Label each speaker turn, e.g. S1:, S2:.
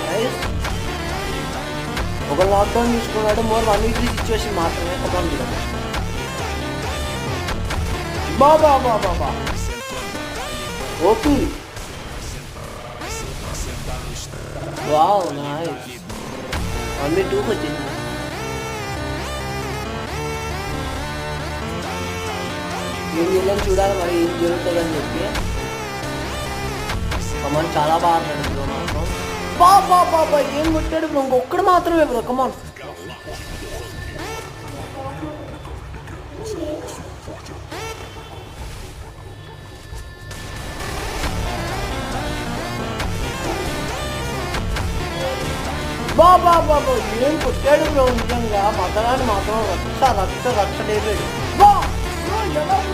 S1: Nice. ఒక lockdown తీసుకున్నాడు, more 1v3 situation మాత్రమే. కమాన్ బాబా బాబా బాబా ఓపీ. Wow nice. 1v2కి వచ్చింది. నేను వీళ్ళని చూడాలి మరి ఏం జరుగుతుందని చెప్పి. కమాన్ చాలా బాగా ఆడతాడు బ్రో మాత్రం. బాబా బాబా ఏం కొట్టాడు బ్రో, ఇంకొక్కడు మాత్రమే బ్రో. కమాన్ బాబా బాబా ఏం కొట్టాడు బ్రో. నిజంగా మదరాన్ని మాత్రం రచ్చ రచ్చ రచ్చ లేపాడు.